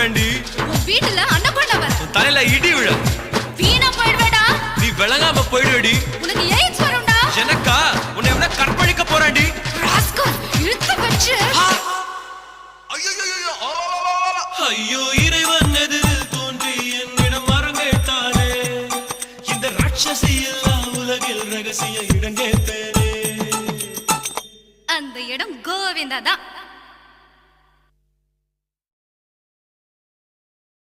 வேண்டி உன் வீட்டுல அன்னபண்ண வர தலையில இடி விழ வீணா போயிடுவேடா நீ விளங்காம போயிடுவேடி உனக்கு எய்ட்ஸ் வரும்டா எனக்கா உன்னை எவனா கற்பழிக்க போறாண்டி ராஸ்கல் இழுத்து வச்சு ஐயோ இறைவன் எதிரில் தோன்றி என்னிடம் மரம் கேட்டானே இந்த ராட்சசி எல்லாம் உலகில் ரகசிய இடம் கேட்பேனே அந்த இடம் கோவிந்தா தான்